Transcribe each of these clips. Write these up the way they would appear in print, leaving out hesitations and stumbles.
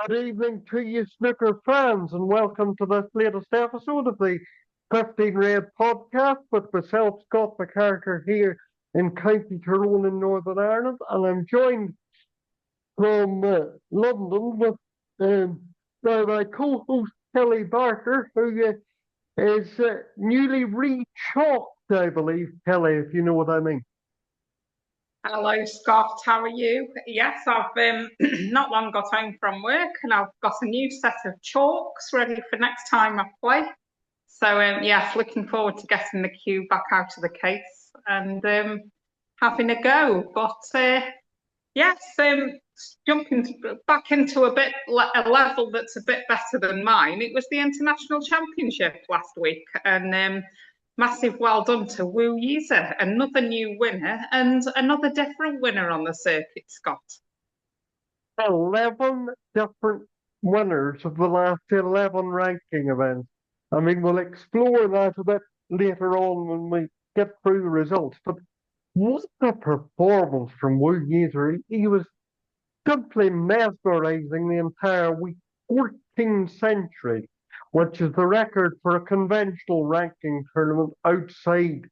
Good evening to you, snooker fans, and welcome to this latest episode of the 15 Red podcast with myself, Scott McCarter, here in County Tyrone in Northern Ireland. And I'm joined from London with my co host, Kelly Barker, who is newly re-chalked, I believe, Kelly, if you know what I mean. Hello, Scott. How are you? Yes, I've not long got home from work and I've got a new set of chalks ready for next time I play. So, yes, looking forward to getting the cue back out of the case and having a go. But yes, jumping back into a level that's a bit better than mine. It was the International Championship last week, and massive well done to Yize, another new winner and another different winner on the circuit, Scott. 11 different winners of the last 11 ranking events. I mean, we'll explore that a bit later on when we get through the results. But what a performance from Wu Yeager. He was simply mesmerizing the entire week. 14 centuries, which is the record for a conventional ranking tournament outside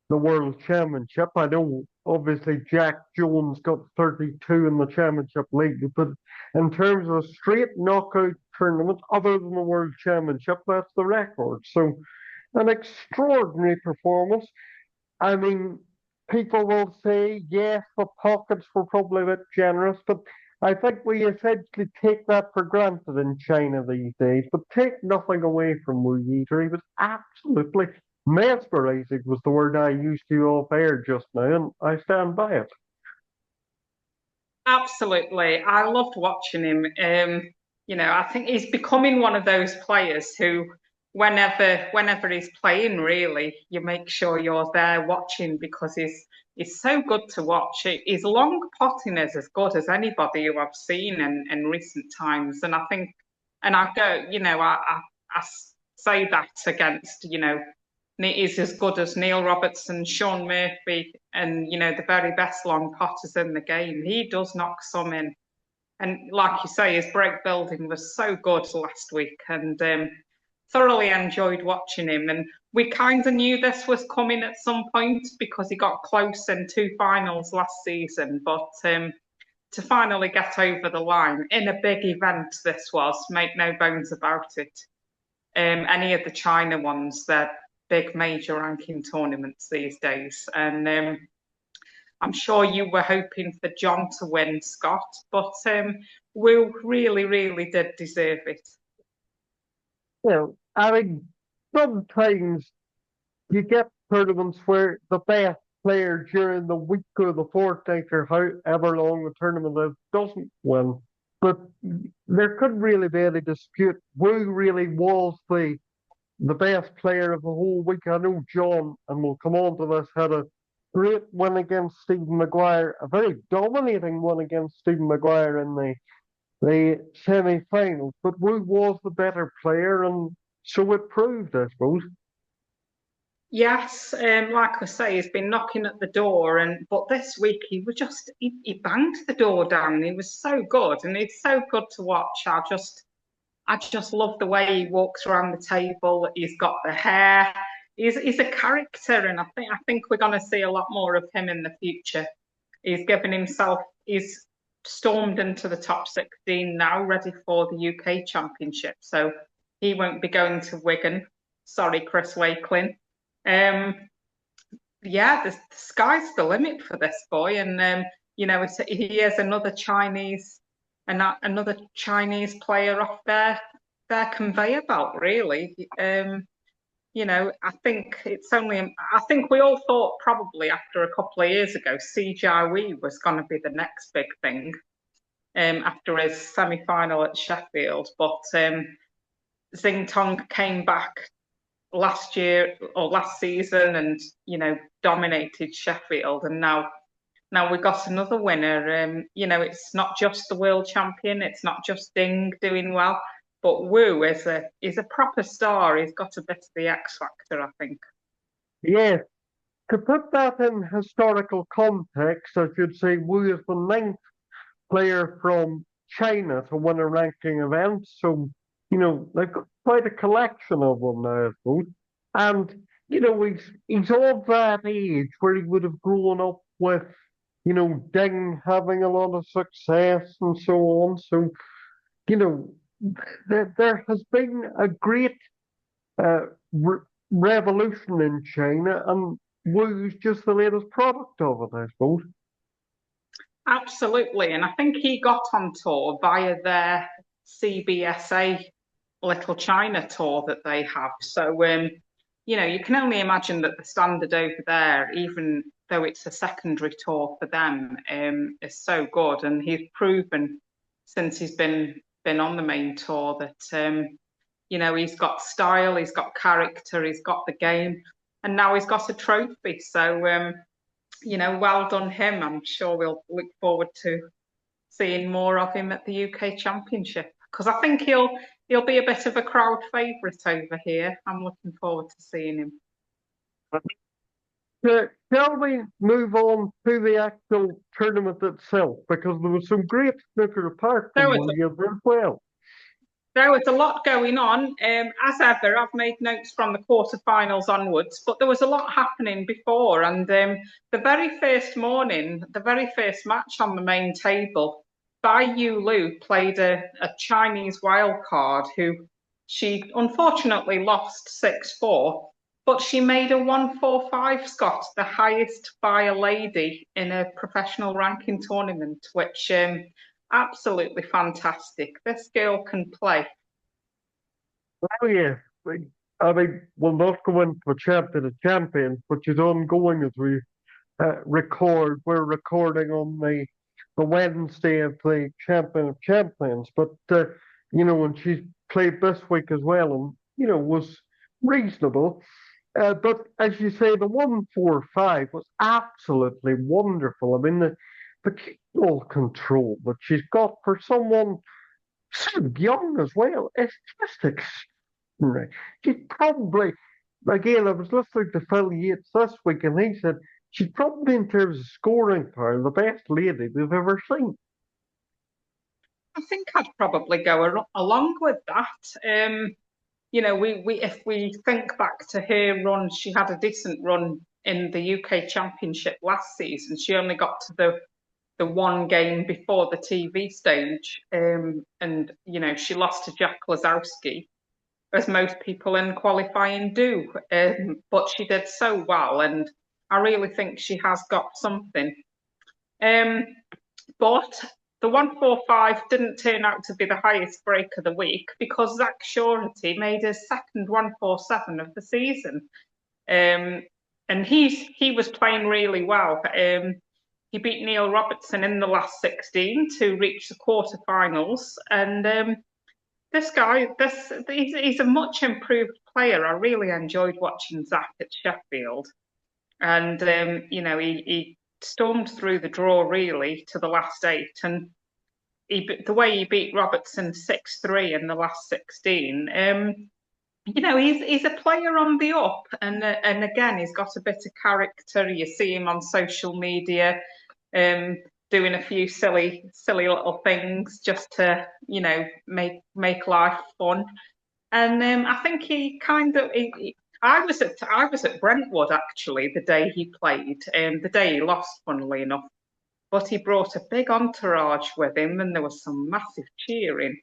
the World Championship. I know obviously Jack Jones got 32 in the Championship League, but in terms of a straight knockout tournament, other than the World Championship, that's the record. So an extraordinary performance. I mean, people will say, yes, the pockets were probably a bit generous, but I think we essentially take that for granted in China these days. But take nothing away from Wu Yizhi. He was absolutely mesmerizing, was the word I used to you off air just now, and I stand by it. Absolutely. I loved watching him. I think he's becoming one of those players who, whenever he's playing, really, you make sure you're there watching because he's so good to watch. His long potting is as good as anybody who I've seen in recent times. And I think, and I go, I say that against, is as good as Neil Robertson, Sean Murphy, and the very best long potters in the game. He does knock some in, and like you say, his break building was so good last week, and thoroughly enjoyed watching him. And we kind of knew this was coming at some point because he got close in two finals last season, but to finally get over the line in a big event, this was, make no bones about it. Any of the China ones, they're big major ranking tournaments these days. And I'm sure you were hoping for John to win, Scott, but Wu really, really did deserve it. I mean, sometimes you get tournaments where the best player during the week or the fortnight or however long the tournament is doesn't win. But there couldn't really be any dispute. Wu really was the best player of the whole week. I know John, and we'll come on to this, had a great win against Stephen Maguire, a very dominating one against Stephen Maguire in the semi-finals. But Wu was the better player, and so it proved, I suppose. Yes, like I say, he's been knocking at the door, but this week he banged the door down. He was so good, and it's so good to watch. I just love the way he walks around the table. He's got the hair. He's a character, and I think we're going to see a lot more of him in the future. He's given himself. He's stormed into the top 16 now, ready for the UK Championship. So he won't be going to Wigan. Sorry, Chris Wakelin. Yeah, the sky's the limit for this boy, and he is another Chinese player off their conveyor belt, really. I think we all thought probably after a couple of years ago, Si Jiahui was going to be the next big thing after his semi-final at Sheffield, but Xing Tong came back last year or last season and dominated Sheffield, and now we got another winner. It's not just the world champion, it's not just Ding doing well, but Wu is a proper star. He's got a bit of the X factor, I think. Yes, to put that in historical context, I should say Wu is the ninth player from China to win a ranking event. So, they've got quite a collection of them now, I suppose. And, he's of that age where he would have grown up with, Ding having a lot of success and so on. So, you know, there has been a great uh, re revolution in China, and Wu's just the latest product of it, I suppose. Absolutely. And I think he got on tour via their CBSA Little China tour that they have. So, you can only imagine that the standard over there, even though it's a secondary tour for them, is so good. And he's proven since he's been on the main tour that he's got style, he's got character, he's got the game, and now he's got a trophy. So well done him. I'm sure we'll look forward to seeing more of him at the UK Championship because I think he'll be a bit of a crowd favourite over here. I'm looking forward to seeing him. Shall we move on to the actual tournament itself? Because there was some great snooker apart There from was Williams as well. There was a lot going on. As ever, I've made notes from the quarterfinals onwards, but there was a lot happening before. And the very first morning, the very first match on the main table, Bai Yu Lu played a Chinese wild card who she unfortunately lost 6-4, but she made a 145, Scott, the highest by a lady in a professional ranking tournament, which absolutely fantastic. This girl can play. Oh, yeah. I mean, we'll not go into a champion of champions, which is ongoing as we record. We're recording on the Wednesday of the champion of champions, but and she's played this week as well, and was reasonable. But as you say, the 145 was absolutely wonderful. I mean, the ball control that she's got for someone so young as well, it's just extraordinary. She's probably, again, I was listening to Phil Yates this week, and he said she's probably, in terms of scoring power, the best lady we've ever seen. I think I'd probably go along with that. We if we think back to her run, she had a decent run in the UK Championship last season. She only got to the one game before the TV stage, and she lost to Jack Lazowski, as most people in qualifying do. But she did so well, and I really think she has got something. But the 145 didn't turn out to be the highest break of the week because Zach Shorty made his second 147 of the season. And he was playing really well. He beat Neil Robertson in the last 16 to reach the quarterfinals. And this guy, he's a much improved player. I really enjoyed watching Zach at Sheffield. And, he stormed through the draw really to the last 8. And the way he beat Robertson 6-3 in the last 16, he's a player on the up, and again, he's got a bit of character. You see him on social media, doing a few silly little things just to make life fun. And I think he kind of. I was at Brentwood actually the day he played, the day he lost, funnily enough. But he brought a big entourage with him, and there was some massive cheering.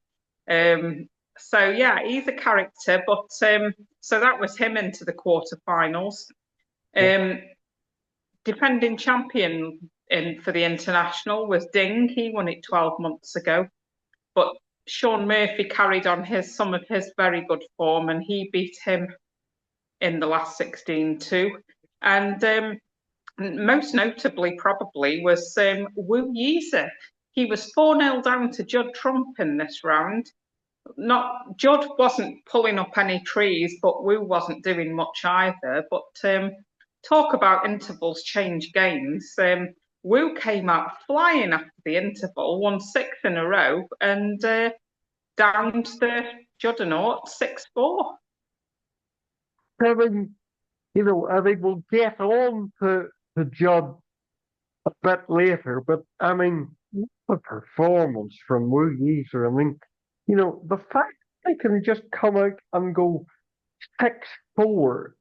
So yeah, he's a character. But so that was him into the quarterfinals. Defending champion for the international was Ding. He won it 12 months ago. But Sean Murphy carried on some of his very good form, and he beat him in the last 16 too. And most notably, probably, was Yize. He was 4-0 down to Judd Trump in this round. Judd wasn't pulling up any trees, but Wu wasn't doing much either. But talk about intervals change games. Wu came out flying after the interval, won 6 in a row, and downed the Juddernaut 6-4. Kevin, I think we'll get on to Judd a bit later, but I mean, the performance from Yize. I mean, the fact they can just come out and go 6-4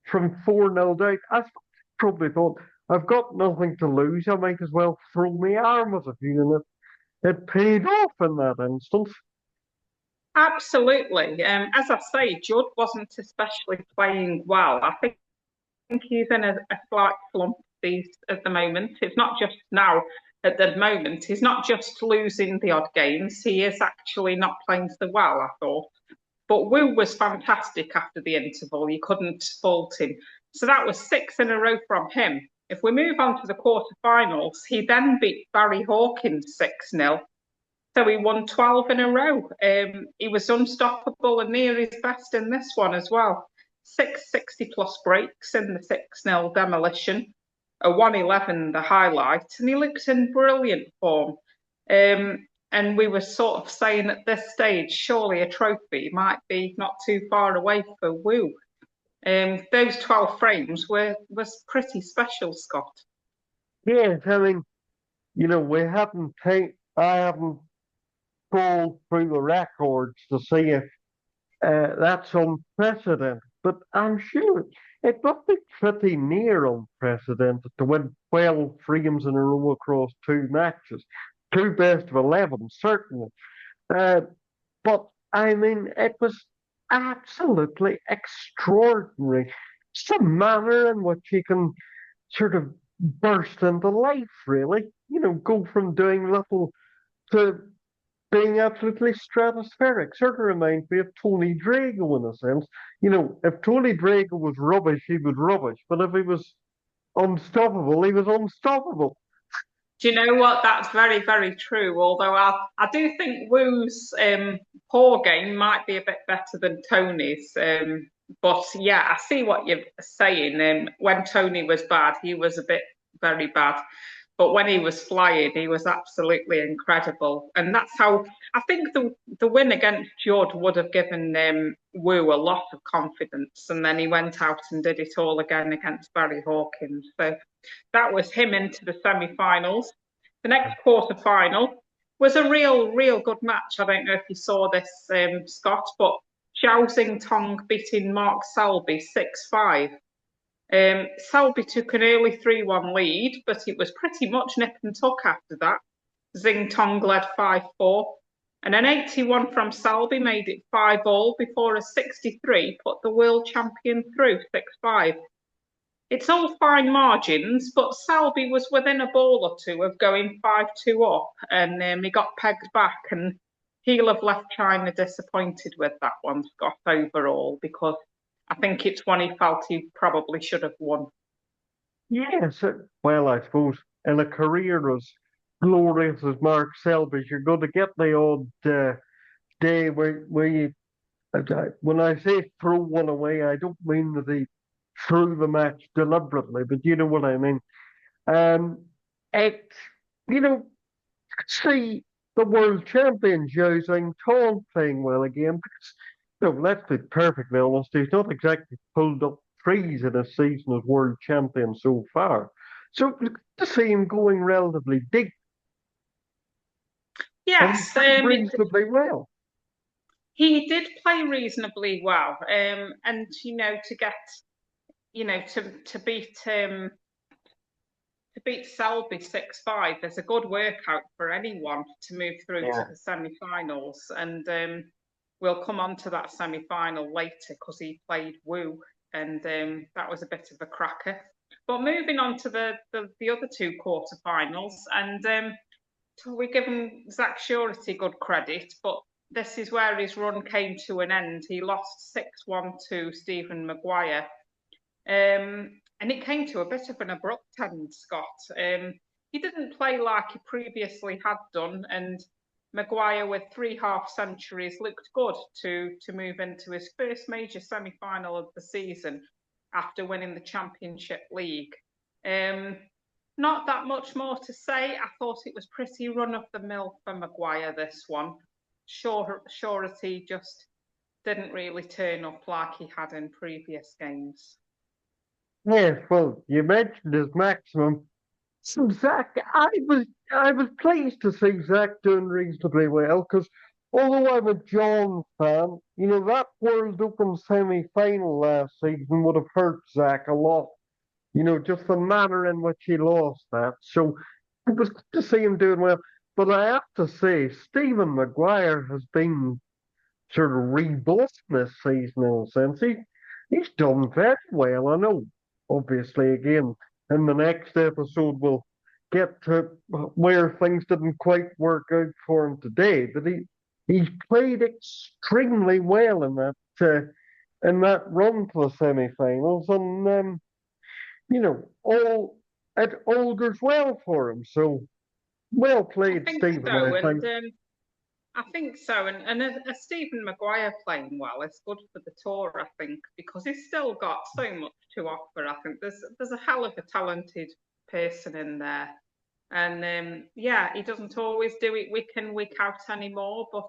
from 4-0 down, I probably thought, I've got nothing to lose. I might as well throw my arm at it, it paid off in that instance. Absolutely. As I say, Judd wasn't especially playing well. I think he's in a slight slump at the moment. It's not just now at the moment. He's not just losing the odd games. He is actually not playing so well, I thought. But Wu was fantastic after the interval. You couldn't fault him. So that was 6 in a row from him. If we move on to the quarterfinals, he then beat Barry Hawkins 6-0. So he won 12 in a row. He was unstoppable and near his best in this one as well. 660 plus breaks in the 6-0 demolition, a 111 the highlight, and he looked in brilliant form. And we were sort of saying at this stage, surely a trophy might be not too far away for Wu. Those 12 frames was pretty special, Scott. Yes, I mean, I haven't scrolled through the records to see if that's unprecedented, but I'm sure it must be pretty near unprecedented to win 12 frames in a row across 2 matches. Two best of 11, certainly. Uh, but I mean, it was absolutely extraordinary. It's the manner in which he can sort of burst into life, really. Go from doing little to being absolutely stratospheric. Sort of reminds me of Tony Drago in a sense. If Tony Drago was rubbish, he was rubbish. But if he was unstoppable, he was unstoppable. Do you know what? That's very, very true. Although I do think Wu's poor game might be a bit better than Tony's. But yeah, I see what you're saying. When Tony was bad, he was a bit very bad. But when he was flying, he was absolutely incredible. And that's how I think the win against Judd would have given Wu a lot of confidence. And then he went out and did it all again against Barry Hawkins. So that was him into the semi-finals. The next quarter-final was a real good match. I don't know if you saw this, Scott, but Xiao Xing Tong beating Mark Selby 6-5. Selby took an early 3-1 lead, but it was pretty much nip and tuck after that. Xing Tong led 5-4, and an 81 from Selby made it 5-all before a 63 put the world champion through 6-5. It's all fine margins, but Selby was within a ball or two of going 5-2 up, and he got pegged back, and he'll have left China disappointed with that one, Scott, overall, because I think it's one he felt he probably should have won. Yes, well, I suppose in a career as glorious as Mark Selby's, you're going to get the odd day where when I say throw one away, I don't mean that he threw the match deliberately, but you know what I mean. Um, it, you know, see the world champion Zhou Xingtong playing well again because, let's be perfectly honest, he's not exactly pulled up trees in a season as world champion so far. So to see him going relatively deep and Yes, reasonably well. he did play reasonably well, and to get to beat Selby 6-5 is a good workout for anyone to move through to the semi-finals. And we'll come on to that semi-final later because he played Wu, and that was a bit of a cracker. But moving on to the other two quarterfinals, and so we're giving Zach Surety good credit, but this is where his run came to an end. He lost 6-1 to Stephen Maguire. And it came to a bit of an abrupt end, Scott. He didn't play like he previously had done, and Maguire, with 3 half-centuries, looked good to move into his first major semi-final of the season after winning the Championship League. Not that much more to say. I thought it was pretty run-of-the-mill for Maguire, this one. Surety just didn't really turn up like he had in previous games. Yes, well, you mentioned his maximum. So Zach, I was pleased to see Zach doing reasonably well because although I'm a John fan, that World Open semi-final last season would have hurt Zach a lot. Just the manner in which he lost that. So it was good to see him doing well. But I have to say, Stephen Maguire has been sort of rebuilt this season in a sense. He's done very well. I know, obviously, again, in the next episode we'll get to where things didn't quite work out for him today, but he's played extremely well in that run to the semi-finals, and all all goes well for him. So well I played, think Stephen. I so, and think. I think so, and a Stephen Maguire playing well is good for the tour, I think, because he's still got so much to offer. I think there's a hell of a talented person in there, and yeah, he doesn't always do it week in week out anymore, but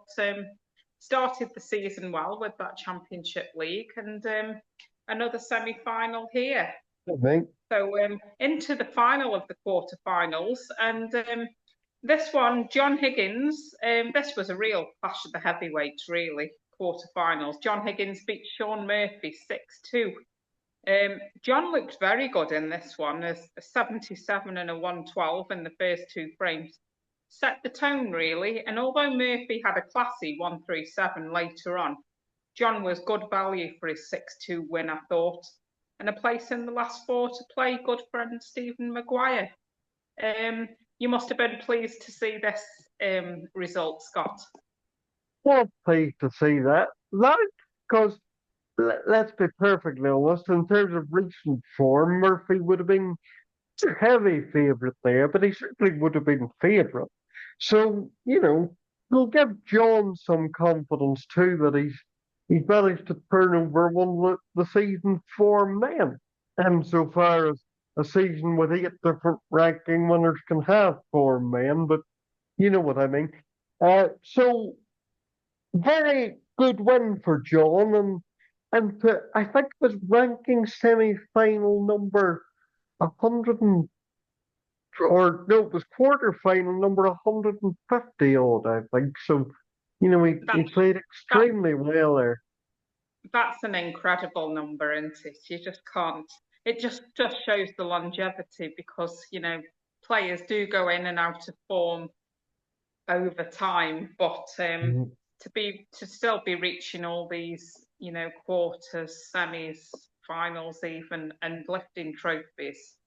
started the season well with that Championship League and another semi-final here. I think. So into the final of the quarterfinals, and this one, John Higgins. This was a real clash of the heavyweights, really. Quarterfinals. John Higgins beat Sean Murphy 6-2. John looked very good in this one, as a 77 and a 112 in the first two frames. Set the tone, really, and although Murphy had a classy 137 later on, John was good value for his 6-2 win, I thought, and a place in the last four to play good friend Stephen Maguire. You must have been pleased to see this result, Scott. Well pleased to see that. That because let's be perfectly honest, in terms of recent form, Murphy would have been a heavy favourite there, but he certainly would have been favourite. So, we'll give John some confidence too that he's managed to turn over one of the season's four men. And so far as a season with 8 different ranking winners can have four men, but you know what I mean. So very good win for John, and I think it was ranking semi-final number 100 or no, it was quarter-final number 150 odd, I think. So, he That's played that, extremely well there. that's an incredible number, isn't it? You just can't. It just shows the longevity because players do go in and out of form over time, but Mhm. to still be reaching all these quarters, semis, finals, even and lifting trophies.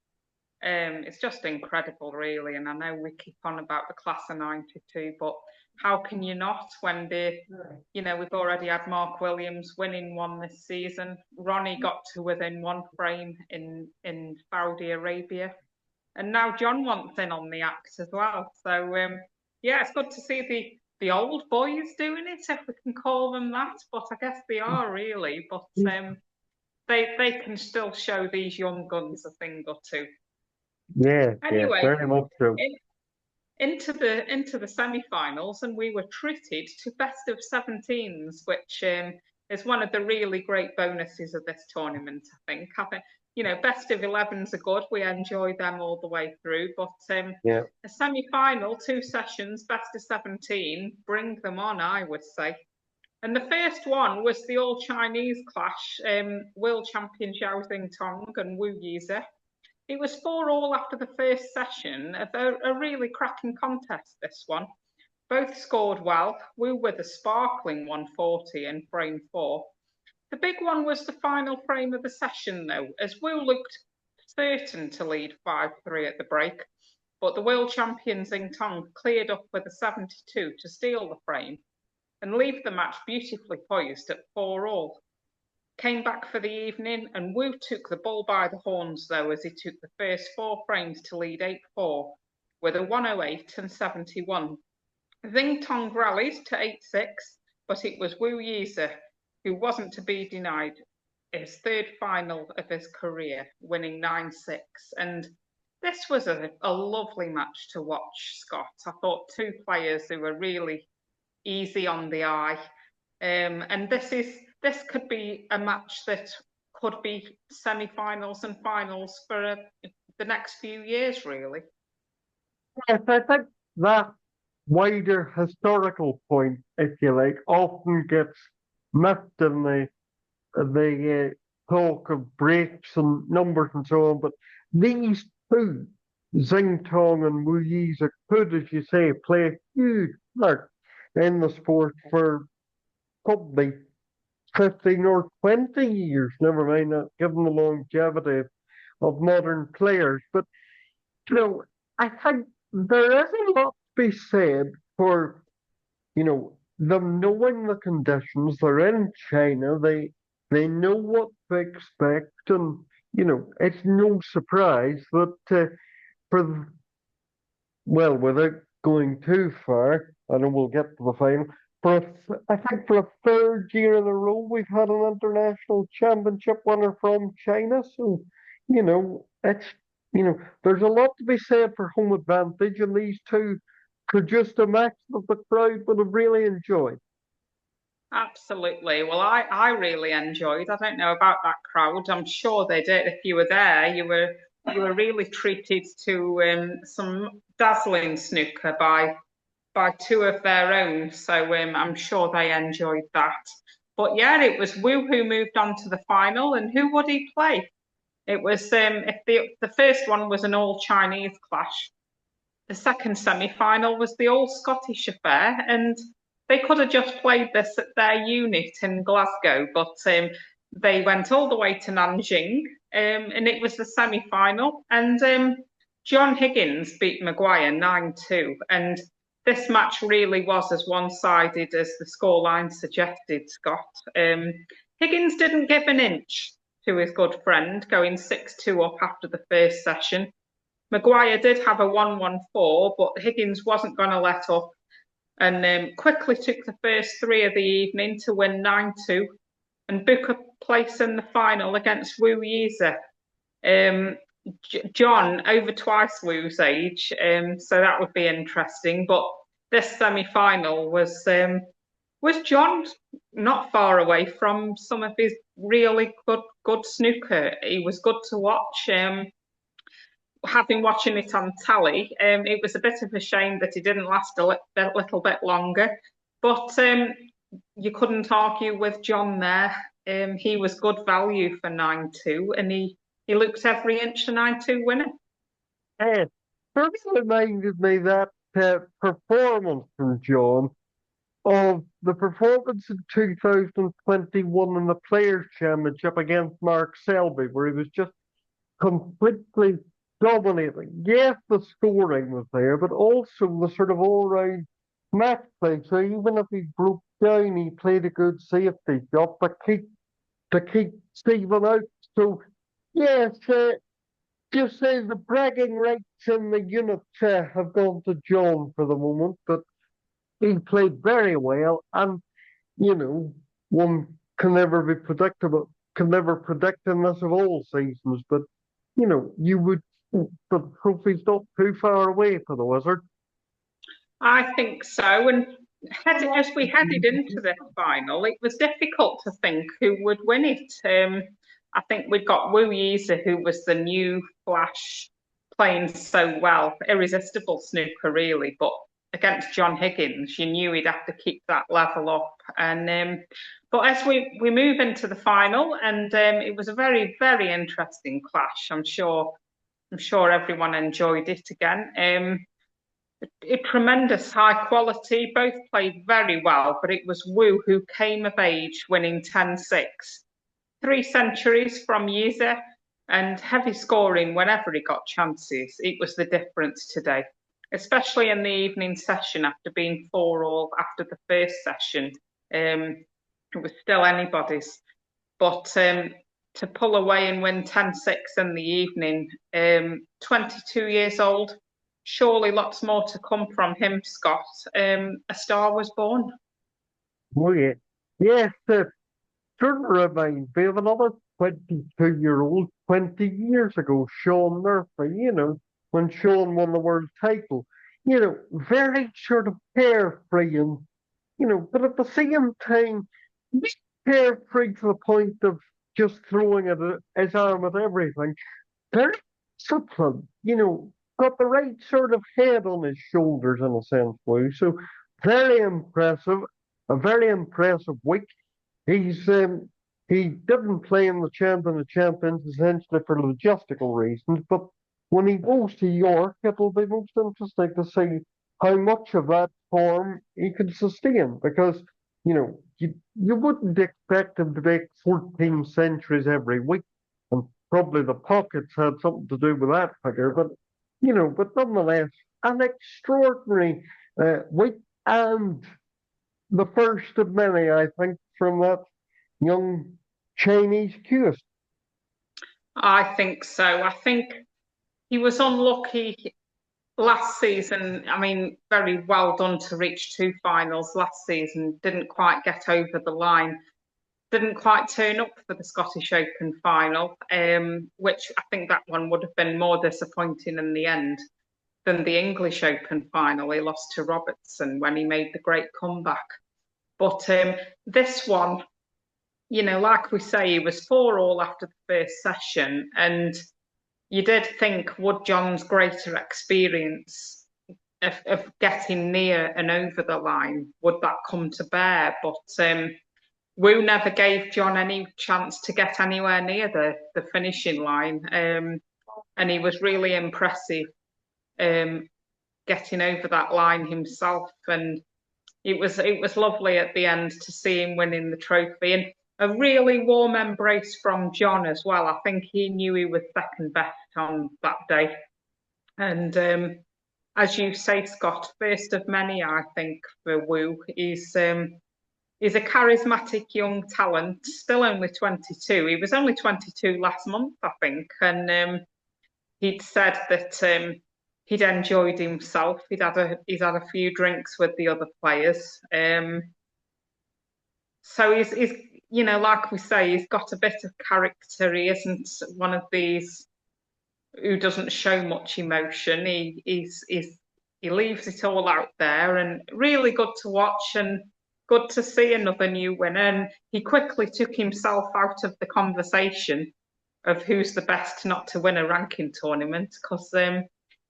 It's just incredible, really. And I know we keep on about the class of '92, but how can you not when we've already had Mark Williams winning one this season. Ronnie got to within one frame in Saudi Arabia, and now John wants in on the act as well. So yeah, it's good to see the old boys doing it, if we can call them that. But I guess they are really. But they can still show these young guns a thing or two. Yeah, yeah, Anyway, very much so. in, into the semi-finals, and we were treated to best of 17s, which is one of the really great bonuses of this tournament. I think best of 11s are good. We enjoy them all the way through, but Yeah. a semi-final, 2 sessions, best of 17, bring them on, I would say. And the first one was the all Chinese clash, world champion Zhao Tong and Wu Yize. It was 4-all after the first session, a really cracking contest, this one. Both scored well, Wu with a sparkling 140 in frame 4. The big one was the final frame of the session, though, as Wu looked certain to lead 5-3 at the break, but the world champion Tong cleared up with a 72 to steal the frame and leave the match beautifully poised at 4-all. Came back for the evening, and Wu took the bull by the horns, though, as he took the first 4 frames to lead 8-4 with a 108 and 71. Tong rallied to 8-6, but it was Wu Yize who wasn't to be denied his third final of his career, winning 9-6. And this was a lovely match to watch, Scott. I thought 2 players who were really easy on the eye. And this could be a match that could be semi-finals and finals for the next few years, really. Yes, I think that wider historical point, if you like, often gets missed in the talk of breaks and numbers and so on. But these two, Xingtong and Wu Yize, could, as you say, play a huge part in the sport for probably 15 or 20 years, never mind that, given the longevity of modern players. But, you know, I think there is a lot to be said for, them knowing the conditions. They're in China. They know what to expect, and it's no surprise that for without going too far, I know we'll get to the final. I think for a third year in a row, we've had an international championship winner from China. So, it's there's a lot to be said for home advantage, and these two produced a match that the crowd would have really enjoyed. Absolutely. Well, I really enjoyed. I don't know about that crowd. I'm sure they did. If you were there, you were really treated to some dazzling snooker by two of their own. So I'm sure they enjoyed that. But yeah, it was Wu who moved on to the final, and who would he play? It was if the first one was an all Chinese clash, the second semi-final was the all Scottish affair, and they could have just played this at their unit in Glasgow, but they went all the way to Nanjing, and it was the semi-final, and John Higgins beat Maguire 9-2, and this match really was as one-sided as the scoreline suggested, Scott. Higgins didn't give an inch to his good friend, going 6-2 up after the first session. Maguire did have a 1-1-4, but Higgins wasn't going to let up and quickly took the first three of the evening to win 9-2 and book a place in the final against Wu Yize. John, over twice Wu's age, so that would be interesting. But this semi-final was John not far away from some of his really good snooker. He was good to watch. Having watching it on tally, it was a bit of a shame that he didn't last a little bit longer. But you couldn't argue with John there. He was good value for 9-2, and he looked every inch a 9-2 winner. And first reminded me that performance from John of the performance in 2021 in the Players' Championship against Mark Selby, where he was just completely dominating. Yes, the scoring was there, but also the sort of all-round match play. So even if he broke down, he played a good safety job to keep Stephen out. So yes, just say the bragging rights in the unit have gone to John for the moment, but he played very well, and one can never be predictable, can never predict in this of all seasons, but you would the trophy's not too far away for the Wizard. I think so. And as we headed into the final, it was difficult to think who would win it. I think we'd got Wu Yize, who was the new flash, playing so well, irresistible snooker, really. But against John Higgins, you knew he'd have to keep that level up. And but as we move into the final, and it was a very, very interesting clash. I'm sure everyone enjoyed it again. A tremendous high quality, both played very well, but it was Wu who came of age, winning 10-6. 3 centuries from Yize and heavy scoring whenever he got chances. It was the difference today, especially in the evening session after being 4-all after the first session. It was still anybody's. But to pull away and win 10-6 in the evening, 22 years old, surely lots more to come from him, Scott. A star was born. Oh yeah, yes. Sort of reminds me of another 22-year-old 20 years ago, Sean Murphy. When Sean won the world title. Very sort of carefree and but at the same time, carefree to the point of just throwing his arm at everything. Very disciplined. got the right sort of head on his shoulders in a sense, Lou. So very impressive, a very impressive week. He's he didn't play in the Champion of Champions essentially for logistical reasons, but when he goes to York, it'll be most interesting to see how much of that form he can sustain because you wouldn't expect him to make 14 centuries every week, and probably the pockets had something to do with that figure, but nonetheless, an extraordinary week and the first of many, I think, from that young Chinese queuist. I think so. I think he was unlucky last season. I mean, very well done to reach two finals last season. Didn't quite get over the line. Didn't quite turn up for the Scottish Open final, which I think that one would have been more disappointing in the end than the English Open final. He lost to Robertson when he made the great comeback. But this one, like we say, he was 4-all after the first session, and you did think would John's greater experience of getting near and over the line, would that come to bear? But Wu never gave John any chance to get anywhere near the finishing line, and he was really impressive getting over that line himself. And it was lovely at the end to see him winning the trophy, and a really warm embrace from John as well. I think he knew he was second best on that day. And as you say, Scott, first of many, I think, for Wu. He's a charismatic young talent, still only 22. He was only 22 last month, I think, and he'd said that he'd enjoyed himself. He's had a few drinks with the other players. So he's like we say, he's got a bit of character. He isn't one of these who doesn't show much emotion. He leaves it all out there, and really good to watch and good to see another new winner. And he quickly took himself out of the conversation of who's the best not to win a ranking tournament, because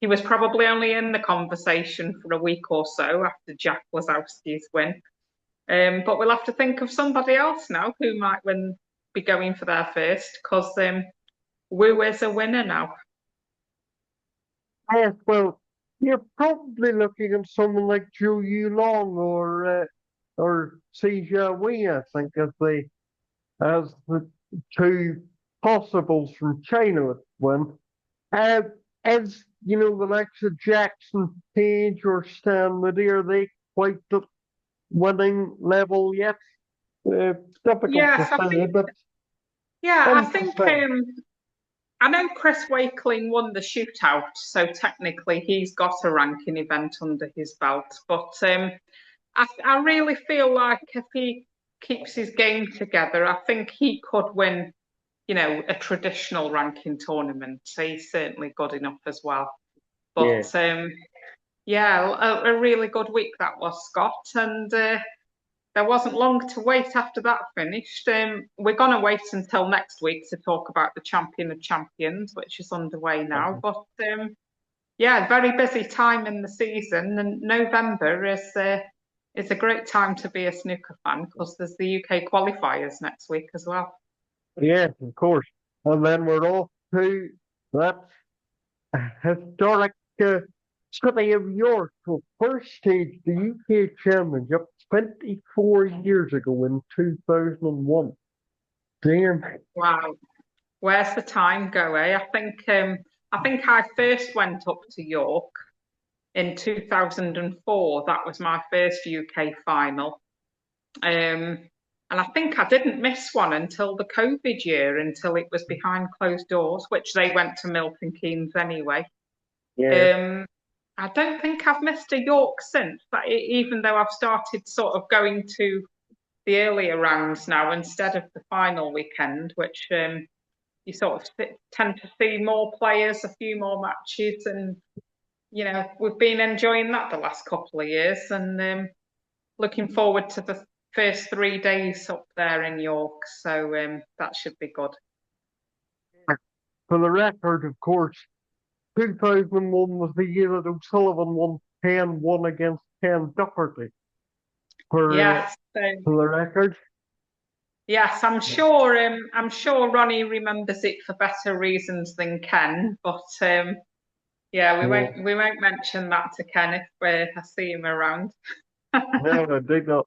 he was probably only in the conversation for a week or so after Jack Lazowski's win. But we'll have to think of somebody else now who might be going for their first, because Wu is a winner now. Yes, well, you're probably looking at someone like Zhou Yulong or Si Wei, I think, as the two possibles from China at one. Uh, as the likes of Jackson Page or Stan Liddy, are they quite the winning level yet? Difficult to Yes, I say, think. but Yeah, I think. interesting. I know Chris Wakeling won the shootout, so technically he's got a ranking event under his belt. But I really feel like if he keeps his game together, I think he could win, a traditional ranking tournament. So he's certainly good enough as well. Yeah. But yeah, a really good week that was, Scott. And there wasn't long to wait after that finished. We're going to wait until next week to talk about the Champion of Champions, which is underway now. But yeah, very busy time in the season, and November is a great time to be a snooker fan because there's the UK qualifiers next week as well. Yes, of course. And then we're off to that historic city of York, who first staged the UK Championship 24 years ago in 2001. Damn. Wow, where's the time go, eh? I think I first went up to York in 2004. That was my first UK final. And I think I didn't miss one until the COVID year, until it was behind closed doors, which they went to Milton Keynes anyway. Yeah. I don't think I've missed a York since, but even though I've started sort of going to the earlier rounds now instead of the final weekend, which you sort of tend to see more players, a few more matches, and we've been enjoying that the last couple of years, and looking forward to the first 3 days up there in York. So that should be good. For the record, of course, 2001 was the year that O'Sullivan won 10-1 against Ken Doherty Yes, for the record. yes, I'm sure Ronnie remembers it for better reasons than Ken, but yeah, Yeah. we won't mention that to Ken if I see him around. No, I think not.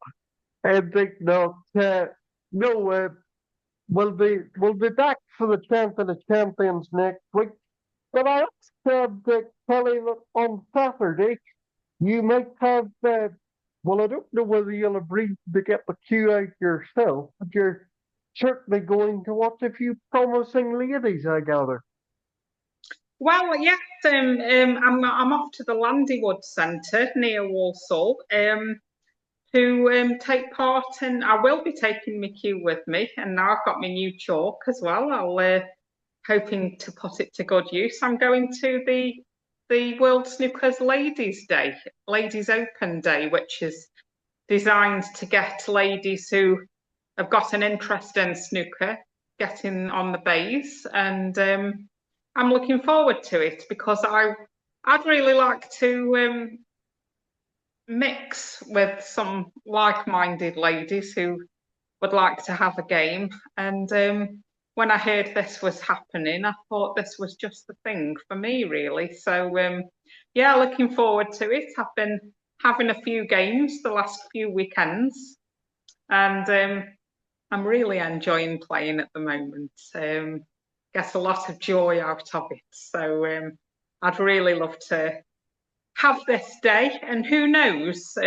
I think not. No, we'll be back for the Champion of Champions next week. But I said that Kelly that on Saturday you might have well, I don't know whether you'll agree to get the queue out yourself, but you're certainly going to watch a few promising ladies, I gather. Well, yes, I'm off to the Landywood Centre near Walsall to take part in. I will be taking my cue with me, and now I've got my new chalk as well. I'll hoping to put it to good use. I'm going to the World Snooker's Ladies Day, Ladies Open Day, which is designed to get ladies who have got an interest in snooker getting on the bays, and I'm looking forward to it because I'd really like to mix with some like-minded ladies who would like to have a game. And when I heard this was happening, I thought this was just the thing for me, really. So yeah, looking forward to it. I've been having a few games the last few weekends, and I'm really enjoying playing at the moment. Get a lot of joy out of it. So I'd really love to have this day, and who knows,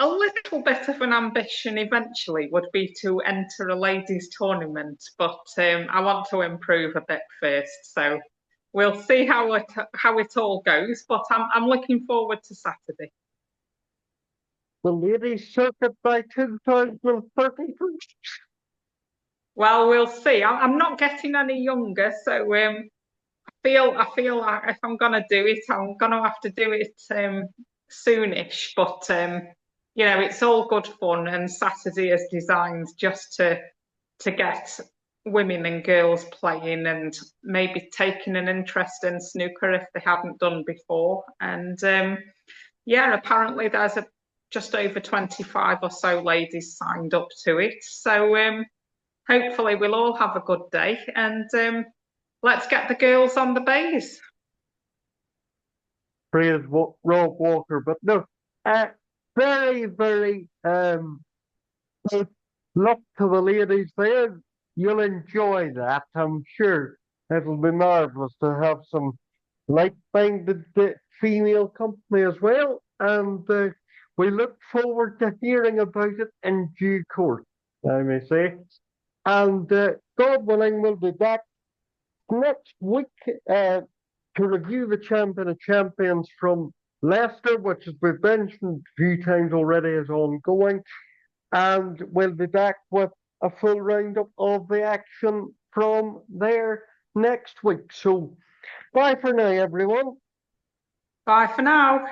a little bit of an ambition eventually would be to enter a ladies' tournament, but I want to improve a bit first. So we'll see how it all goes. But I'm looking forward to Saturday. The ladies circuit by 2030. Well, we'll see. I'm not getting any younger, so I feel like if I'm gonna do it, I'm gonna have to do it soonish. But you know, it's all good fun, and Saturday is designed just to get women and girls playing and maybe taking an interest in snooker if they haven't done before. And yeah, apparently there's just over 25 or so ladies signed up to it. So hopefully we'll all have a good day, and let's get the girls on the bays. Praise Rob Walker, but no, very, very good luck to the ladies there. You'll enjoy that, I'm sure. It'll be marvelous to have some like-minded female company as well, and we look forward to hearing about it in due course, I may say. And God willing, we'll be back next week to review the Champion of Champions from Leicester, which, as we've mentioned a few times already, is ongoing. And we'll be back with a full roundup of the action from there next week. So, bye for now, everyone. Bye for now.